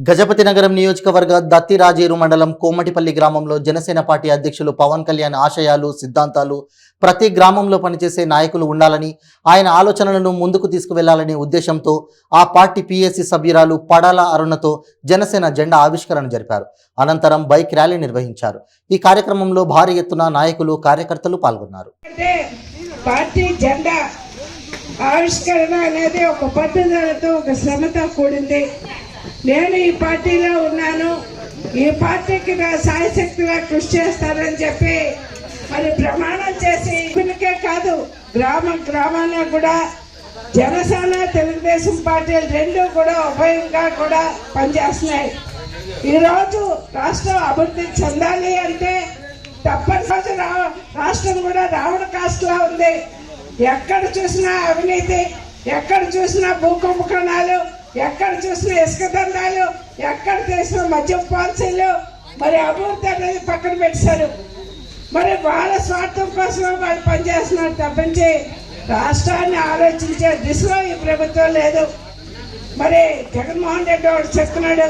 గజపతి నగరం నియోజకవర్గ దత్తిరాజేరు మండలం కోమటిపల్లి గ్రామంలో జనసేన పార్టీ అధ్యక్షులు పవన్ కళ్యాణ్ ఆశయాలు సిద్ధాంతాలు ప్రతి గ్రామంలో పనిచేసే నాయకులు ఉండాలని ఆయన ఆలోచనలను ముందుకు తీసుకువెళ్లాలనే ఉద్దేశంతో ఆ పార్టీ పిఎస్సి సభ్యురాలు పడాల అరుణతో జనసేన జెండా ఆవిష్కరణ జరిపారు. అనంతరం బైక్ ర్యాలీ నిర్వహించారు. ఈ కార్యక్రమంలో భారీ ఎత్తున నాయకులు కార్యకర్తలు పాల్గొన్నారు. పార్టీ జెండా ఆవిష్కరణ అనేది ఒక పట్టుదలతో ఒక శ్రమతో కూడింది. నేను ఈ పార్టీలో ఉన్నాను, ఈ పార్టీకి నా సాయశక్తిగా కృషి చేస్తానని చెప్పి మరి ప్రమాణం చేసి ఇప్పటికే కాదు గ్రామాల్లో కూడా జనసేన తెలుగుదేశం పార్టీలు రెండు కూడా ఉభయంగా కూడా పనిచేస్తున్నాయి. ఈరోజు రాష్ట్రం అభివృద్ధి చెందాలి అంటే తప్పనిసరి రాష్ట్రం కూడా రావణ కాస్ట్లా ఉంది. ఎక్కడ చూసినా అవినీతి, ఎక్కడ చూసినా భూకుంభకోణాలు, ఎక్కడ చూసినా ఇసుక దండాలు, ఎక్కడ చూసినా మద్యం పాలసీలు, మరి అభివృద్ధి అనేది పక్కన పెట్టారు. మరి వాళ్ళ స్వార్థం కోసం వాళ్ళు పనిచేస్తున్నారు తప్పించి రాష్ట్రాన్ని ఆలోచించే దిశలో ఈ ప్రభుత్వం లేదు. మరి జగన్మోహన్ రెడ్డి వాడు చెప్తున్నాడు,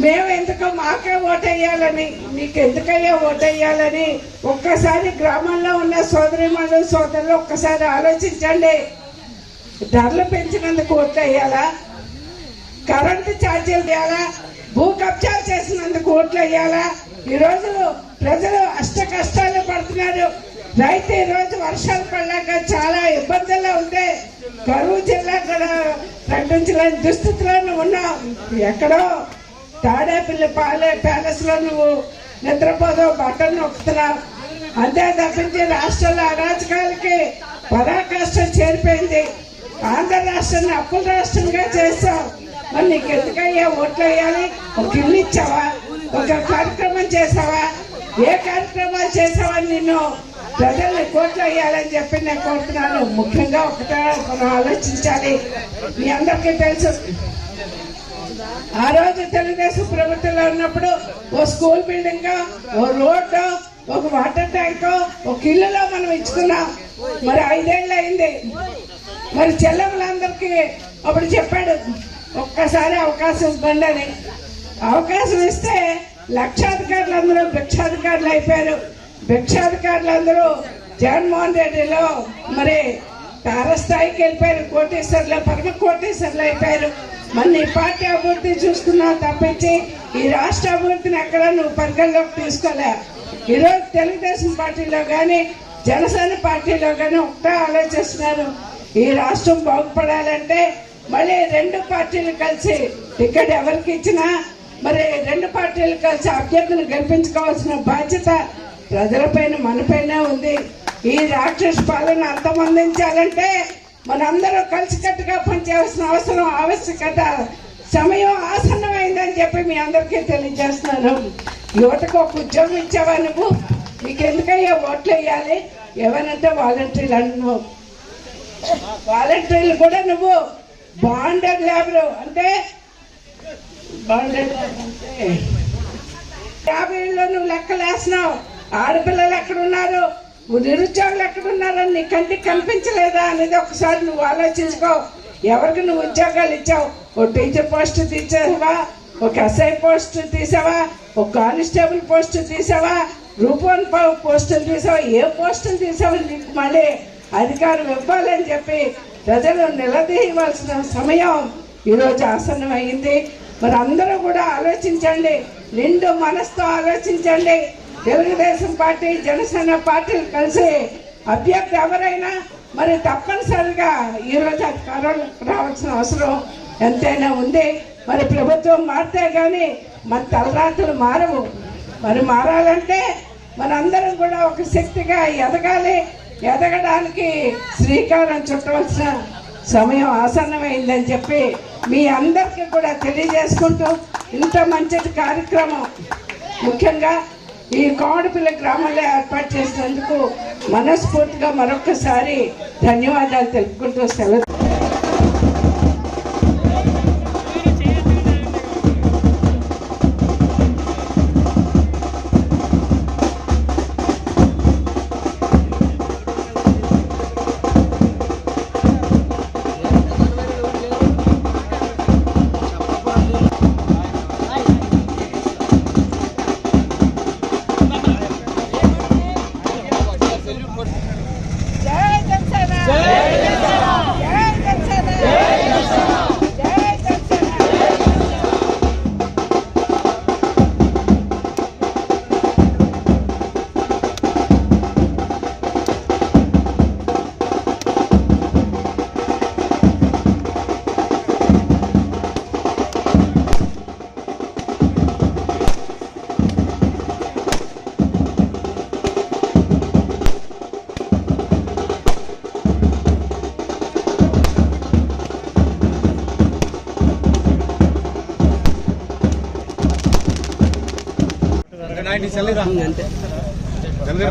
మేము ఎందుకో మాకే ఓటేయాలని, మీకు ఎందుకయ్యా ఓటేయాలని. ఒక్కసారి గ్రామంలో ఉన్న సోదరిమణులు సోదరులు ఒక్కసారి ఆలోచించండి. ధరలు పెంచినందుకు ఓట్లేయాలా, కరెంటు ఛార్జీలు వేయాలా, భూ కబ్జాలు చేసినందుకు ఓట్లు వేయాలా? ఈరోజు ప్రజలు అష్ట కష్టాలు పడుతున్నారు. రైతు ఈరోజు వర్షాలు పడలేక చాలా ఇబ్బందుల్లో ఉంటే కరువు జిల్లా కూడా ప్రకటించలేని దుస్థితిలో ఉన్నాం. ఎక్కడో తాడేపల్లి ప్యాలెస్ లో నువ్వు నిద్రపోదావు, బట్టలు నొక్కుతున్నావు. అంతే తప్పించి రాష్ట్రంలో అరాచకాలకి పరాకాష్ఠ చేరిపోయింది. ఆంధ్ర రాష్ట్రాన్ని అప్పుల రాష్ట్రంగా చేస్తావు. మరి నీకు ఎందుకయ్యా ఓట్లు వేయాలి? ఒక ఇల్లు ఇచ్చావా? ఒక కార్యక్రమం చేసావా? ఏ కార్యక్రమాలు చేసావని నిన్ను ప్రజల్ని కోట్లు వేయాలని చెప్పి నేను కోరుతున్నాను. ముఖ్యంగా ఒకటే మనం ఆలోచించాలి. మీ అందరికీ తెలుసు, ఆ రోజు తెలుగుదేశం ప్రభుత్వంలో ఉన్నప్పుడు ఓ స్కూల్ బిల్డింగ్, ఓ రోడ్డు, ఒక వాటర్ ట్యాంక్, ఒక ఇల్లులో మనం ఇచ్చుకున్నాం. మరి 5 ఏళ్ళు అయింది. మరి చెల్లెమ్మలందరికీ అప్పుడు చెప్పాడు, ఒక్కసారి అవకాశం ఇవ్వండి అని. అవకాశం ఇస్తే లక్షాధికారులు అందరూ భిక్షాధికారులు అయిపోయారు. భిక్షాధికారులు అందరూ జగన్మోహన్ రెడ్డిలో మరి తారస్థాయికి వెళ్ళిపోయారు. కోటేశ్వర్లు, పరమ కోటేశ్వర్లు అయిపోయారు. మరి నీ పార్టీ అభివృద్ధి చూసుకున్నావు తప్పించి ఈ రాష్ట్ర అభివృద్ధిని ఎక్కడ నువ్వు పరిగణలోకి తీసుకోలే. ఈరోజు తెలుగుదేశం పార్టీలో కానీ జనసేన పార్టీలో కానీ ఒకటే ఆలోచిస్తున్నారు, ఈ రాష్ట్రం బాగుపడాలంటే మళ్ళీ రెండు పార్టీలు కలిసి టికెట్ ఎవరికి ఇచ్చినా మరి రెండు పార్టీలు కలిసి అభ్యర్థులు గెలిపించుకోవాల్సిన బాధ్యత ప్రజలపైన మనపైన ఉంది. ఈ రాక్షస పాలన అంతమొందించాలంటే మనందరూ కలిసికట్టుగా పనిచేయాల్సిన ఆవశ్యకత సమయం ఆసన్నమైందని చెప్పి మీ అందరికీ తెలియజేస్తున్నాను. యువతకు ఒక ఉద్యోగం ఇచ్చావా నువ్వు? నీకెందుకయ్యా ఓట్లు వేయాలి? ఏమనంటే వాలంటీర్లు అంటున్నావు. వాలంటీర్లు కూడా నువ్వు బాండర్ లేబరు అంటే 50 ఏళ్ళలో నువ్వు లెక్కలేస్తున్నావు. ఆడపిల్లలు ఎక్కడున్నారు, నిరుద్యోగులు ఎక్కడున్నారని నీ కంటికి కనిపించలేదా అనేది ఒకసారి నువ్వు ఆలోచించుకో. ఎవరికి నువ్వు ఉద్యోగాలు ఇచ్చావు? ఒక టీచర్ పోస్ట్ తీసావా, ఒక ఎస్ఐ పోస్ట్ తీసావా, ఒక కానిస్టేబుల్ పోస్ట్ తీసావా, గ్రూప్ 1 పోస్టులు తీసావా? ఏ పోస్టులు తీసావా? నీకు మళ్ళీ అధికారం ఇవ్వాలని చెప్పి ప్రజలు నిలదీయవలసిన సమయం ఈరోజు ఆసన్నం అయింది. మరి అందరూ కూడా ఆలోచించండి, నిండు మనసుతో ఆలోచించండి. తెలుగుదేశం పార్టీ జనసేన పార్టీలు కలిసి అభ్యర్థి ఎవరైనా మరి తప్పనిసరిగా ఈరోజు అధికారంలోకి రావాల్సిన అవసరం ఎంతైనా ఉంది. మరి ప్రభుత్వం మారితే కానీ మన తలరాత్రులు మారవు. మరి మారాలంటే మనందరం కూడా ఒక శక్తిగా ఎదగాలి. ఎదగడానికి శ్రీకారం చుట్టవలసిన సమయం ఆసన్నమైందని చెప్పి మీ అందరికీ కూడా తెలియజేసుకుంటూ ఇంత మంచి కార్యక్రమం ముఖ్యంగా ఈ కోమటిపల్లి గ్రామంలో ఏర్పాటు చేసినందుకు మనస్ఫూర్తిగా మరొకసారి ధన్యవాదాలు తెలుపుకుంటూ సెలవు.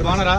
బాగున్నారా?